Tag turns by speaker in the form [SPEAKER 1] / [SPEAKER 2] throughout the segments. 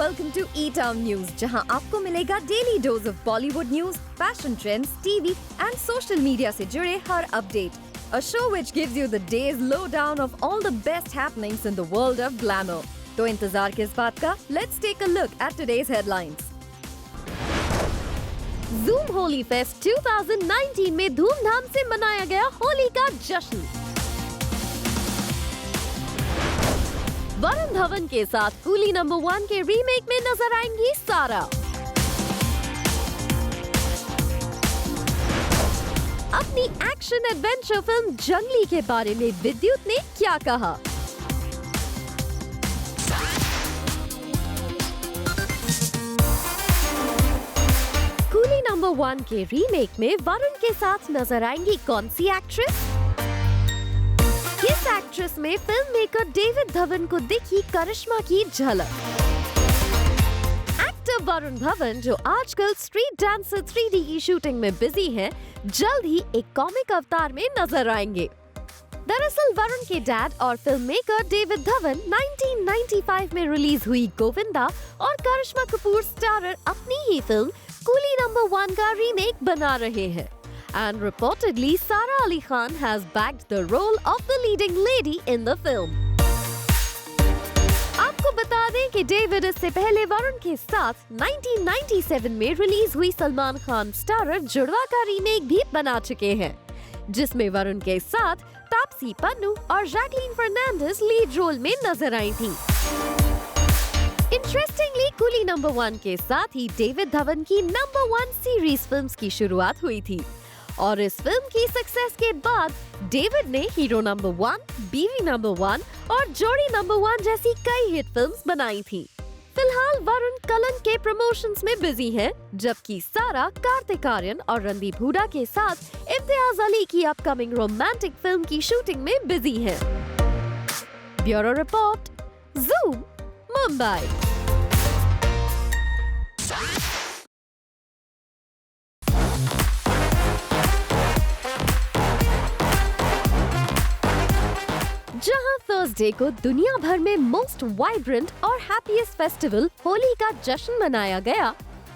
[SPEAKER 1] Welcome to E-Town news, जहां आपको मिलेगा daily dose of Bollywood news, fashion trends, TV and social media से जुड़े हर update. A show which gives you the day's lowdown of all the best happenings in the world of glamour. तो इंतजार किस बात का? Let's take a look at today's headlines. Zoom Holi Fest 2019 में धूमधाम से मनाया गया होली का जश्न. वरुण धवन के साथ कूली नंबर 1 के रीमेक में नजर आएंगी सारा. अपनी एक्शन एडवेंचर फिल्म जंगली के बारे में विद्युत ने क्या कहा? कूली नंबर 1 के रीमेक में वरुण के साथ नजर आएंगी कौन सी एक्ट्रेस? किस एक्ट्रेस में फिल्म मेकर डेविड धवन को दिखी करिश्मा की झलक? एक्टर वरुण धवन, जो आजकल स्ट्रीट डांसर 3D की शूटिंग में बिजी हैं, जल्द ही एक कॉमिक अवतार में नजर आएंगे. दरअसल वरुण के डैड और फिल्म मेकर डेविड धवन 1995 में रिलीज हुई गोविंदा और करिश्मा कपूर स्टारर अपनी ही फिल्म कूली नंबर 1 का रीमेक बना रहे हैं. And reportedly, Sara Ali Khan has bagged the role of the leading lady in the film. आपको बता दें कि डेविड इससे पहले वरुण के साथ 1997 में रिलीज हुई सलमान खान स्टारर जुड़वा का रीमेक भी बना चुके हैं, जिसमें वरुण के साथ तापसी पन्नू और जैकलीन फर्नांडिस लीड रोल में नजर आई थी. इंटरेस्टिंगली, कूली नंबर 1 के साथ ही डेविड धवन की नंबर 1 सीरीज फिल्म्स की शुरुआत हुई थी और इस फिल्म की सक्सेस के बाद डेविड ने हीरो नंबर 1, बीवी नंबर 1 और जोड़ी नंबर 1 जैसी कई हिट फिल्म्स बनाई थी. फिलहाल वरुण कलंक के प्रमोशंस में बिजी हैं, जबकि सारा कार्तिक आर्यन और रणदीप हुड्डा के साथ इम्तियाज अली की अपकमिंग रोमांटिक फिल्म की शूटिंग में बिजी हैं. Bureau report, Zoom, Mumbai. जहां थर्सडे को दुनिया भर में मोस्ट वाइब्रेंट और हैप्पीएस्ट फेस्टिवल होली का जश्न मनाया गया,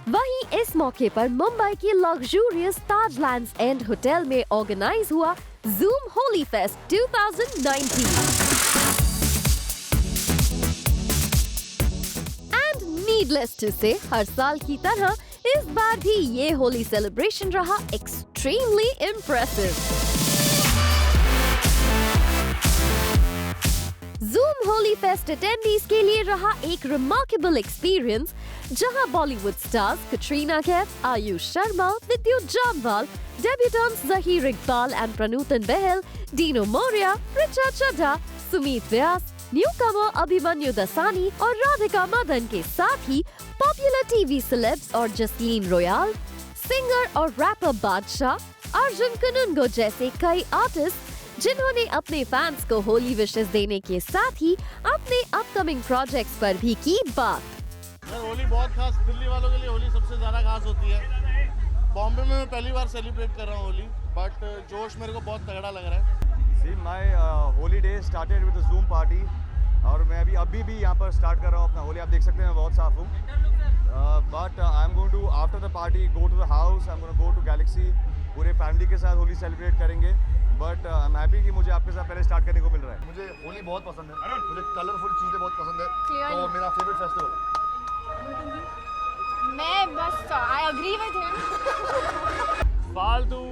[SPEAKER 1] वहीं इस मौके पर मुंबई की luxurious Taj Lands End hotel में ऑर्गेनाइज हुआ Zoom Holi Fest 2019. And needless to say, हर साल की तरह इस बार भी ये होली सेलिब्रेशन रहा extremely impressive. Zoom Holi Fest attendees के लिए रहा एक remarkable experience, जहां Bollywood stars Katrina Kaif, Aayush Sharma, Vidyut Jammwal, debutants Zaheer Iqbal and Pranutan Bahl, Dino Morea, Richa Chadha, Sumeet Vyas, newcomer Abhimanyu Dassani और राधिका मदन के साथ ही पॉपुलर टीवी सेलेब्स और जसलीन रॉयल, सिंगर और रैपर बादशाह, अर्जुन कनुंगो जैसे कई आर्टिस्ट, जिन्होंने अपने फैंस को होली विशेस देने के साथ ही अपने अपकमिंग प्रोजेक्ट्स पर भी की बात.
[SPEAKER 2] होली बहुत खास, दिल्ली वालों के लिए होली सबसे ज़्यादा खास होती है. बॉम्बे में मैं पहली बार सेलिब्रेट कर रहा हूँ होली, बट जोश मेरे को बहुत तगड़ा लग रहा है.
[SPEAKER 3] See, my holiday started with a Zoom party और मैं अभी भी यहाँ पर स्टार्ट कर रहा हूँ अपना होली. आप देख सकते हैं मैं बहुत साफ हूँ. But I am going to after the party go to the house, I am going go to Galaxy, पूरे फैमिली के साथ होली सेलिब्रेट करेंगे. बट आई एम हैप्पी कि मुझे आपके साथ पहले स्टार्ट करने को मिल रहा है.
[SPEAKER 2] मुझे होली बहुत पसंद है, मुझे कलरफुल चीज़ें बहुत पसंद है, तो मेरा फेवरेट फेस्टिवल है.
[SPEAKER 4] मैं बस आई एग्री विद हिम.
[SPEAKER 5] फालतू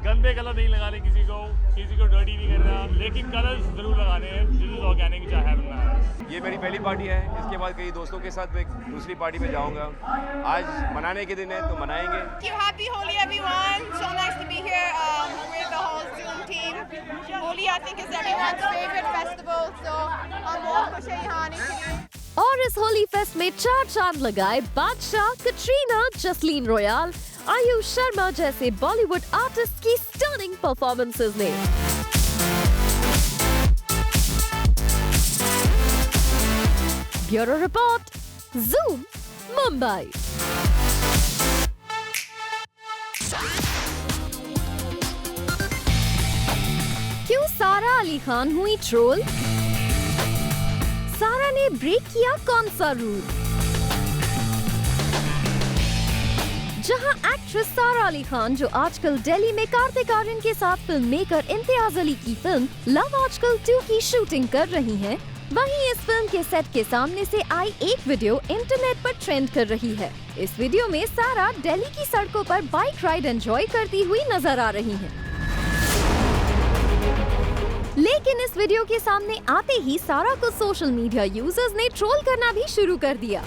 [SPEAKER 5] गंदे कलर नहीं लगाने किसी को डर्टी नहीं करना, लेकिन कलर्स जरूर लगाने हैं जो ऑर्गेनिक चाहे बनना है.
[SPEAKER 6] ये मेरी पहली पार्टी है. इसके बाद कई दोस्तों के साथ मैं दूसरी पार्टी पे जाऊंगा. आज मनाने के दिन है तो मनाएंगे.
[SPEAKER 4] Happy Holi everyone. So nice to be here with the whole Zoom team. Holi I think is everyone's favorite festival, so हम बहुत खुश हैं यहाँ आने के लिए.
[SPEAKER 1] और इस होली फेस्ट में 4 चांद लगाए बादशाह, कटरीना, जसलीन रॉयल, आयुष शर्मा जैसे बॉलीवुड आर्टिस्ट की स्टर्निंग परफॉर्मेंसेस ने. Bureau report, Zoom, Mumbai. क्यों सारा अली खान हुई ट्रोल? सारा ने ब्रेक किया कौन सा रूल? जहां एक्ट्रेस सारा अली खान, जो आजकल दिल्ली में कार्तिक आर्यन के साथ फिल्म मेकर इम्तियाज अली की फिल्म लव आजकल 2 की शूटिंग कर रही हैं, वहीं इस फिल्म के सेट के सामने से आई एक वीडियो इंटरनेट पर ट्रेंड कर रही है। इस वीडियो में सारा दिल्ली की सड़कों पर बाइक राइड एंजॉय करती हुई नजर आ रही हैं। लेकिन इस वीडियो के सामने आते ही सारा को सोशल मीडिया यूजर्स ने ट्रोल करना भी शुरू कर दिया।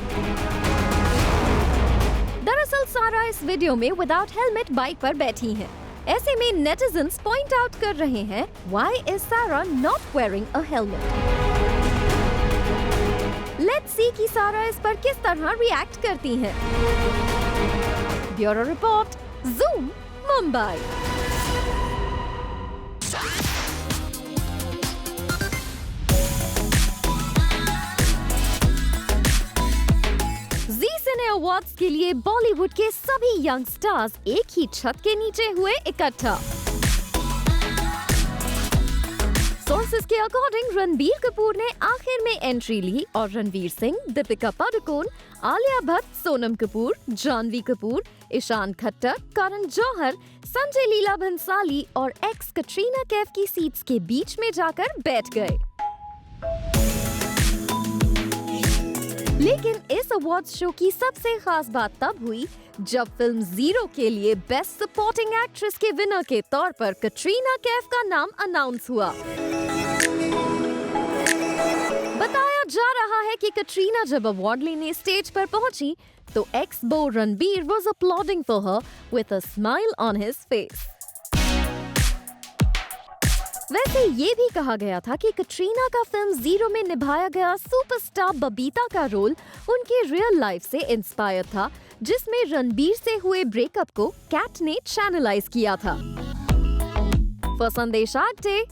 [SPEAKER 1] दरअसल सारा इस वीडियो में विदाउट हेलमेट बाइक पर बैठी हैं। ऐसे में नेटिजन्स पॉइंट आउट कर रहे हैं, why is Sara not wearing a helmet. Let's see कि सारा इस पर किस तरह रिएक्ट करती हैं। Bureau report, Zoom, Mumbai. Zee Cine Awards के लिए बॉलीवुड के सभी यंग स्टार्स एक ही छत के नीचे हुए इकट्ठा। सोर्सेज के अकॉर्डिंग रणबीर कपूर ने आखिर में एंट्री ली और रणवीर सिंह, दीपिका पादुकोण, आलिया भट्ट, सोनम कपूर, जानवी कपूर, ईशान खट्टर, करण जौहर, संजय लीला भंसाली और एक्स कटरीना कैफ की सीट्स के बीच में जाकर बैठ गए। लेकिन इस अवार्ड शो की सबसे खास बात तब हुई जब फिल्म जीरो के लिए बेस्ट सपोर्टिंग एक्ट्रेस के विनर के तौर पर कटरीना कैफ का नाम अनाउंस हुआ। बताया जा रहा है कि कटरीना जब अवार्ड लेने स्टेज पर पहुंची तो एक्स बो Ranbir was uploading for her with a smile on his face. वैसे ये भी कहा गया था कि कटरीना का फिल्म जीरो में निभाया गया सुपरस्टार बबीता का रोल उनके रियल लाइफ से इंस्पायर था, जिसमें रणबीर से हुए ब्रेकअप को कैट ने चैनलाइज किया था। For Sandesh Aagte,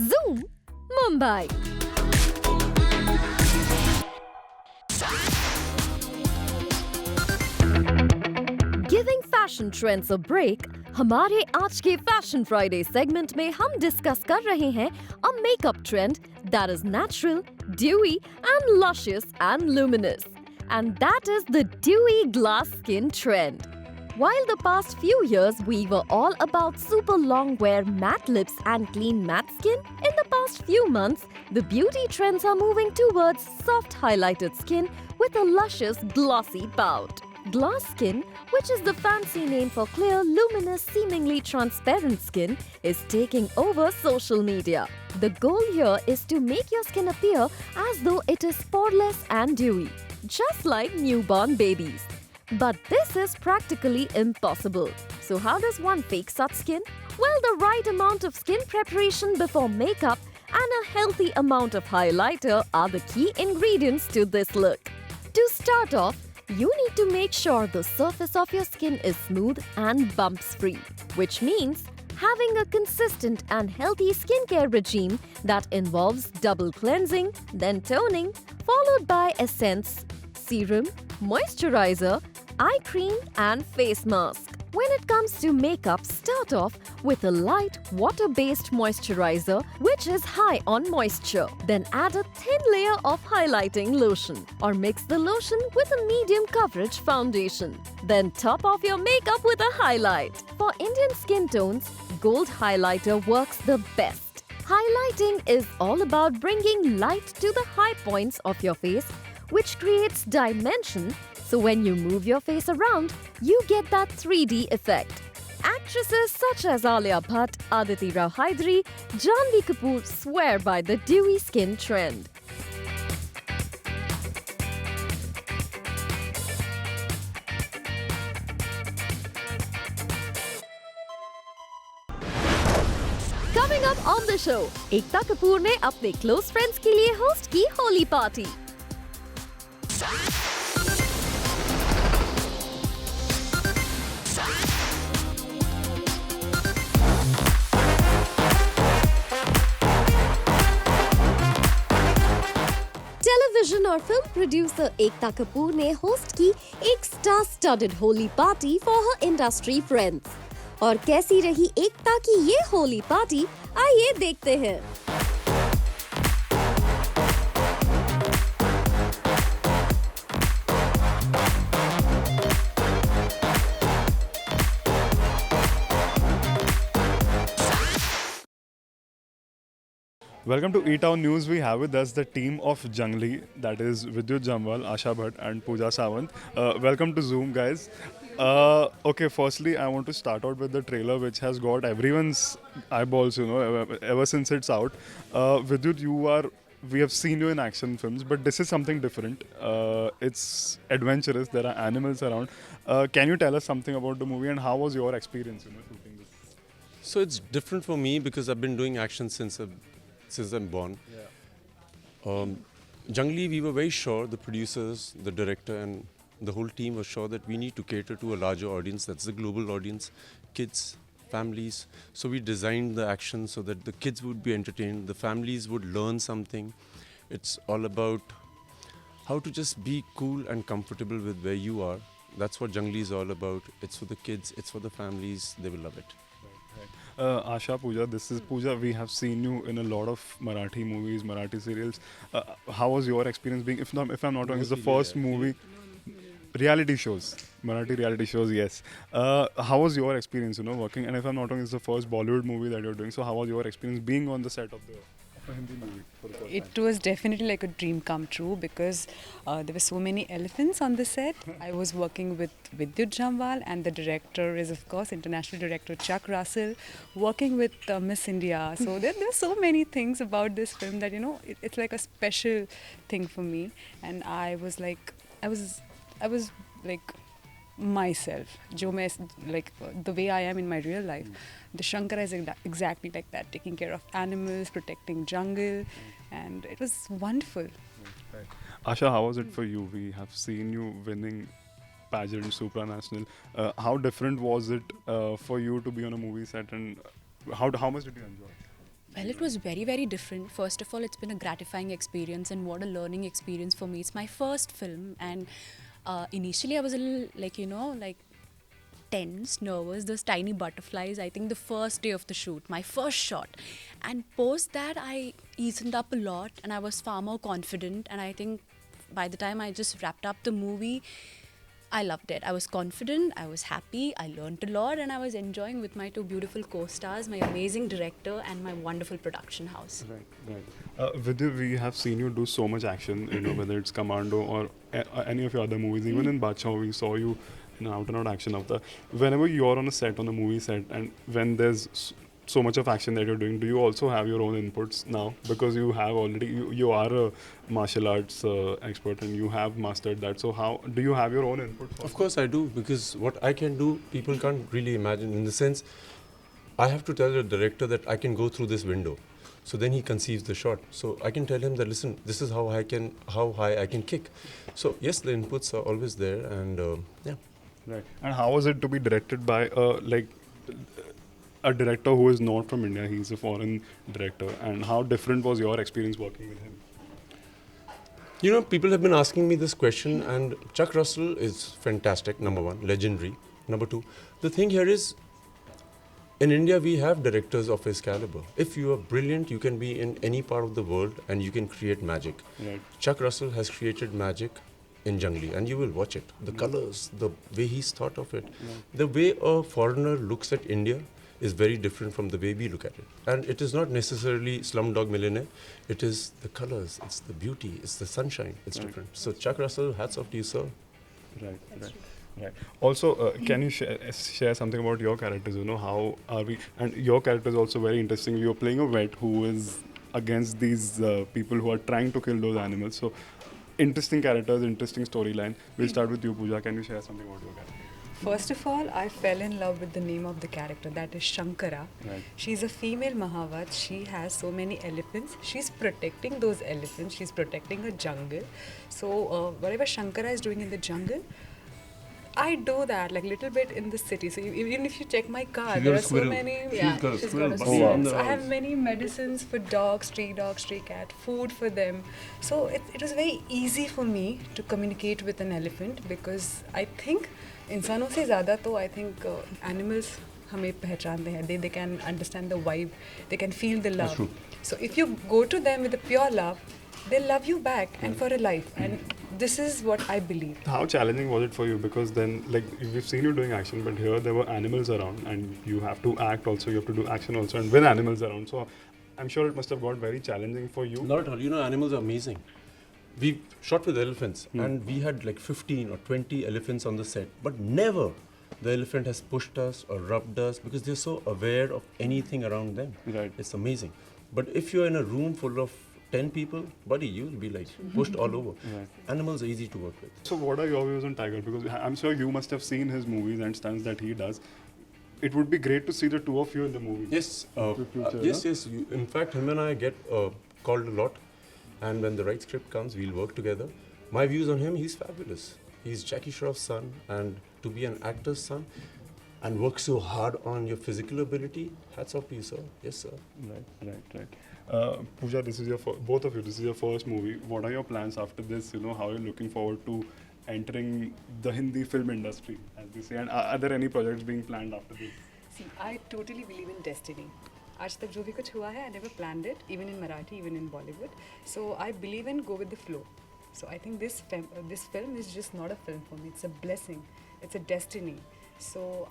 [SPEAKER 1] Zoom, Mumbai. Giving fashion trends a break, हमारे आज के फैशन फ्राइडे सेगमेंट में हम डिस्कस कर रहे हैं a makeup trend that is natural, dewy and luscious and luminous, and that is the dewy glass skin trend. While the past few years we were all about super long wear matte lips and clean matte skin, in the past few months the beauty trends are moving towards soft highlighted skin with a luscious glossy pout. Glass skin, which is the fancy name for clear, luminous, seemingly transparent skin, is taking over social media. The goal here is to make your skin appear as though it is poreless and dewy, just like newborn babies. But this is practically impossible. So how does one fake such skin? Well, the right amount of skin preparation before makeup and a healthy amount of highlighter are the key ingredients to this look. To start off, you need to make sure the surface of your skin is smooth and bumps free, which means having a consistent and healthy skincare regime that involves double cleansing, then toning, followed by essence, serum, moisturizer, eye cream and face mask. When it comes to makeup, start off with a light water-based moisturizer which is high on moisture. Then add a thin layer of highlighting lotion or mix the lotion with a medium coverage foundation. Then top off your makeup with a highlight. For Indian skin tones, gold highlighter works the best. Highlighting is all about bringing light to the high points of your face, which creates dimension. So when you move your face around, you get that 3D effect. Actresses such as Alia Bhatt, Aditi Rao Hydari, Janvi Kapoor swear by the dewy skin trend. Coming up on the show, Ekta Kapoor ने अपने close friends के लिए host की Holi party. Television और film producer Ekta Kapoor ने host की एक star studded Holi party for her industry friends. और कैसी रही एकता की ये होली पार्टी, आइए देखते हैं।
[SPEAKER 7] Welcome to E-Town News. We have with us the team of Jungli, that is Vidyut Jamwal, Asha Bhatt and Pooja Sawant. Welcome to Zoom, guys. Okay, firstly, I want to start out with the trailer, which has got everyone's eyeballs, ever since it's out. Vidyut, we have seen you in action films, but this is something different. It's adventurous. There are animals around. Can you tell us something about the movie and how was your experience, shooting this?
[SPEAKER 8] So it's different for me because I've been doing action since I'm born. Jungli, we were very sure, the producers, the director and the whole team was sure that we need to cater to a larger audience, that's the global audience, kids, families. So we designed the action so that the kids would be entertained, the families would learn something. It's all about how to just be cool and comfortable with where you are. That's what Jungli is all about. It's for the kids, it's for the families, they will love it.
[SPEAKER 7] Asha, Pooja, this is Pooja. We have seen you in a lot of Marathi movies, Marathi serials. How was your experience being? If I'm not wrong, it's the first movie. Reality shows, Marathi reality shows. Yes. How was your experience? Working. And if I'm not wrong, it's the first Bollywood movie that you're doing. So how was your experience being on the set of a Hindi movie?
[SPEAKER 9] It was definitely like a dream come true because there were so many elephants on the set. I was working with Vidyut Jamwal and the director is of course international director Chuck Russell, working with Miss India. So there are so many things about this film that it's like a special thing for me. And I was like myself, like the way I am in my real life. The Shankara is exactly like that, taking care of animals, protecting jungle, and it was wonderful.
[SPEAKER 7] Right. Asha, how was it for you? We have seen you winning pageant, supranational. How different was it for you to be on a movie set, and how much did you enjoy?
[SPEAKER 10] Well, it was very, very different. First of all, it's been a gratifying experience and what a learning experience for me. It's my first film and initially I was a little tense, nervous, those tiny butterflies. I think the first day of the shoot, my first shot. And post that, I eased up a lot and I was far more confident. And I think by the time I just wrapped up the movie, I loved it. I was confident, I was happy, I learned a lot and I was enjoying with my two beautiful co-stars, my amazing director and my wonderful production house.
[SPEAKER 7] Right. Vidya, we have seen you do so much action, whether it's Commando or any of your other movies. Even in Badshah, we saw you in out-and-out action of the. Whenever you're on a movie set, and when there's so much of action that you're doing, do you also have your own inputs now? Because you have already, you are a martial arts expert and you have mastered that. So how do you have your own input?
[SPEAKER 8] Of course I do, because what I can do, people can't really imagine. In the sense, I have to tell the director that I can go through this window. So then he conceives the shot. So I can tell him that, listen, this is how high I can kick. So yes, the inputs are always there, and yeah.
[SPEAKER 7] Right. And how was it to be directed by a director who is not from India? He's a foreign director. And how different was your experience working with him?
[SPEAKER 8] People have been asking me this question, and Chuck Russell is fantastic, number one, legendary. Number two, the thing here is, in India, we have directors of his caliber. If you are brilliant, you can be in any part of the world and you can create magic.
[SPEAKER 7] Right.
[SPEAKER 8] Chuck Russell has created magic in Jungli, and you will watch it. The colors, the way he's thought of it, the way a foreigner looks at India is very different from the way we look at it. And it is not necessarily Slumdog Millionaire. It is the colors, it's the beauty, it's the sunshine. It's different. So Chuck Russell, hats off to you, sir.
[SPEAKER 7] Right. Also, can you share something about your characters? How are we? And your character is also very interesting. You're playing a vet who is against these people who are trying to kill those animals. So, interesting characters, interesting storyline. We'll start with you, Pooja. Can you share something about your character?
[SPEAKER 9] First of all, I fell in love with the name of the character, that is Shankara.
[SPEAKER 7] Right.
[SPEAKER 9] She's a female Mahavat. She has so many elephants. She's protecting those elephants. She's protecting a jungle. So whatever Shankara is doing in the jungle, I do that like little bit in the city. So even if you check my car, there are so many.
[SPEAKER 8] She's got a squirrel.
[SPEAKER 9] So I have many medicines for dogs, stray cat, food for them. So it was very easy for me to communicate with an elephant because I think इंसानों से ज़्यादा तो I think animals हमें पहचानते हैं. They can understand the vibe. They can feel the love. So if you go to them with a pure love, they'll love you back and for a life. And this is what I believe.
[SPEAKER 7] How challenging was it for you? Because then, we've seen you doing action, but here there were animals around, and you have to act also. You have to do action also, and with animals around. So, I'm sure it must have got very challenging for you.
[SPEAKER 8] Not at all. You know, animals are amazing. We shot with elephants and we had like 15 or 20 elephants on the set, but never the elephant has pushed us or rubbed us because they're so aware of anything around them.
[SPEAKER 7] Right.
[SPEAKER 8] It's amazing. But if you're in a room full of 10 people, buddy, you'll be like pushed all over.
[SPEAKER 7] Right.
[SPEAKER 8] Animals are easy to work with.
[SPEAKER 7] So what are your views on Tiger? Because I'm sure you must have seen his movies and stunts that he does. It would be great to see the two of you in the movie.
[SPEAKER 8] Yes,
[SPEAKER 7] future,
[SPEAKER 8] yes. In fact, him and I get called a lot, and when the right script comes, we'll work together. My views on him, he's fabulous. He's Jackie Shroff's son, and to be an actor's son and work so hard on your physical ability, hats off to you, sir. Yes, sir.
[SPEAKER 7] Right. Pooja, this is your both of you. This is your first movie. What are your plans after this? You know, how are you looking forward to entering the Hindi film industry, as they say? And are there any projects being planned after this?
[SPEAKER 9] See, I totally believe in destiny. आज तक जो भी कुछ हुआ है, I never planned it, even in Marathi, even in Bollywood. So I believe in go with the flow. So I think this film is just not a film for me. It's a blessing. It's a destiny. So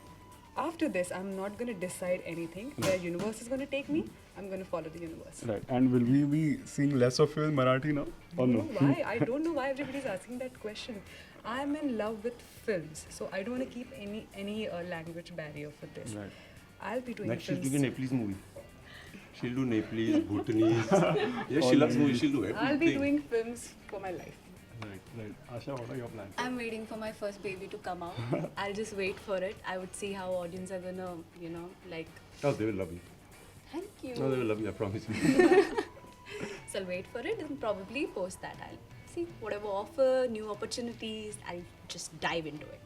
[SPEAKER 9] after this, I'm not going to decide anything. Where universe is going to take me, I'm going to follow the universe.
[SPEAKER 7] Right. And will we be seeing less of you in Marathi now, or no?
[SPEAKER 9] Why? I don't know why everybody's asking that question. I'm in love with films, so I don't want to keep any language barrier for this.
[SPEAKER 7] Right.
[SPEAKER 9] I'll be doing
[SPEAKER 8] Next, she'll
[SPEAKER 9] films.
[SPEAKER 8] do a Nepalese movie. She'll do Nepalese, Bhutanese. Yes, she loves movies. She'll do everything.
[SPEAKER 9] I'll be doing films for my life.
[SPEAKER 7] Right. Asha, what are your plans?
[SPEAKER 10] I'm waiting for my first baby to come out. I'll just wait for it. I would see how audience are gonna, you know, like.
[SPEAKER 8] Oh, they will love you.
[SPEAKER 10] Thank you.
[SPEAKER 8] No, they will love you. I promise you.
[SPEAKER 10] So I'll wait for it and probably post that. I'll see whatever offer, new opportunities. I'll just dive into it.